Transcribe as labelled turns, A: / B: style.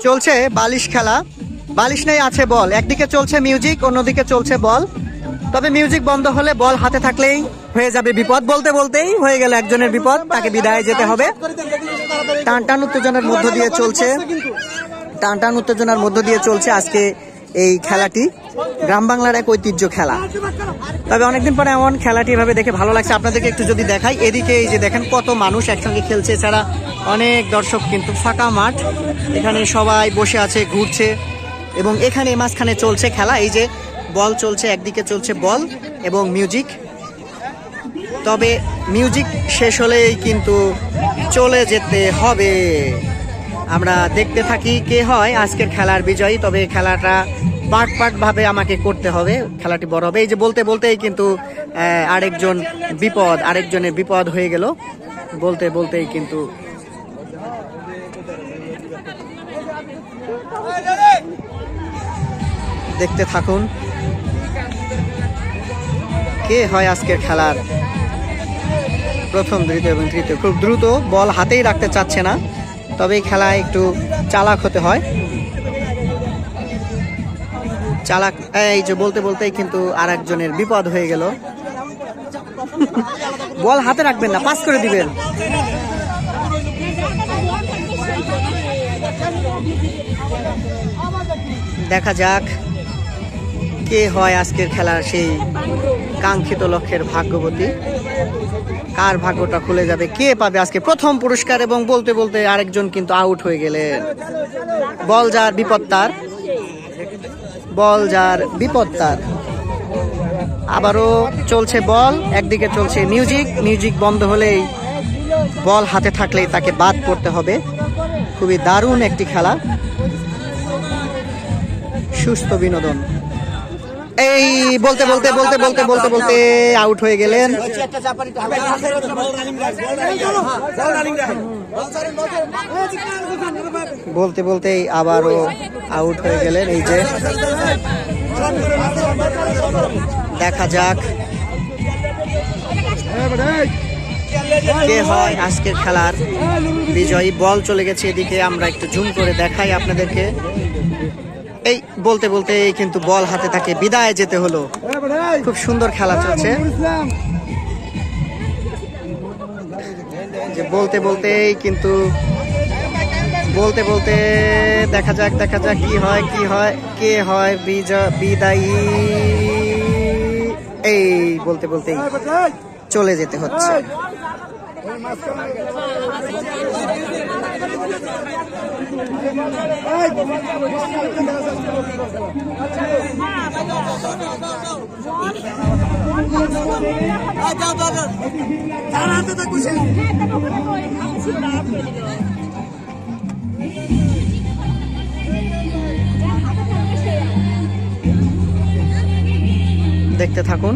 A: চলছে বালিশ খেলা। বালিশ নেই, আছে বল। একদিকে চলছে মিউজিক, অন্যদিকে চলছে বল। তবে মিউজিক বন্ধ হলে বল হাতে থাকলেই হয়ে যাবে বিপদ। বলতে বলতেই হয়ে গেল একজনের বিপদ, তাকে বিদায় যেতে হবে। টান টান উত্তেজনার মধ্য দিয়ে চলছে, টান টান উত্তেজনার মধ্য দিয়ে চলছে আজকে এই খেলাটি। গ্রাম বাংলার এক ঐতিহ্য খেলা। তবে অনেকদিন পরে এমন খেলাটি এভাবে দেখে ভালো লাগছে। আপনাদেরকে একটু যদি দেখাই, এদিকে এই যে দেখেন কত মানুষ একসঙ্গে খেলছে, এছাড়া অনেক দর্শক, কিন্তু ফাঁকা মাঠ। এখানে সবাই বসে আছে, ঘুরছে, এবং এখানে মাঝখানে চলছে খেলা। এই যে বল চলছে, একদিকে চলছে বল এবং মিউজিক। তবে মিউজিক শেষ হলেই কিন্তু চলে যেতে হবে। আমরা দেখতে থাকি কে হয় আজকের খেলার বিজয়ী। তবে খেলাটা পার্ট পার্ট ভাবে আমাকে করতে হবে, খেলাটি বড় হবে। এই যে বলতে বলতেই কিন্তু আরেকজনের বিপদ হয়ে গেল। বলতে বলতেই কিন্তু দেখতে থাকুন কে হয় আজকের খেলার প্রথম, দ্বিতীয় এবং তৃতীয়। খুব দ্রুত বল হাতেই রাখতে চাচ্ছে না, তবে এই খেলায় একটু চালাক হতে হয়। চালাক, এই যে বলতে বলতেই কিন্তু আরেকজনের বিপদ হয়ে গেল। বল হাতে রাখবেন না, পাস করে দিবেন। দেখা যাক কে হয় আজকের খেলার সেই কাঙ্ক্ষিত লক্ষ্যের ভাগ্যবতী। কার ভাগ্যটা খুলে যাবে, কে পাবে আজকে প্রথম পুরস্কার। এবং বলতে বলতে আরেকজন কিন্তু আউট হয়ে গেলেন। বল যার বিপদ তার, বল যার বিপদ তার। আবারও চলছে বল, একদিকে চলছে মিউজিক। মিউজিক বন্ধ হলেই, বল হাতে থাকলেই তাকে বাদ পড়তে হবে। খুবই দারুণ একটি খেলা, সুস্থ বিনোদন। এই বলতে বলতে বলতে বলতে বলতে বলতে আউট হয়ে গেলেন। বলতে বলতেই আবারও আউট হয়ে গেলেন। এই যে দেখা যাক কে হয় আজকের খেলার বিজয়ী। বল চলে গেছে এদিকে, আমরা একটু জুম করে দেখাই আপনাদেরকে। এই বলতে বলতে কিন্তু বল হাতে তাকে বিদায় যেতে হলো। খুব সুন্দর খেলা চলছে। যে বলতে বলতেই কিন্তু বলতে বলতে দেখা যাক কি হয় কে হয় বিদায়ী। এই বলতে বলতেই চলে যেতে হচ্ছে। দেখতে থাকুন।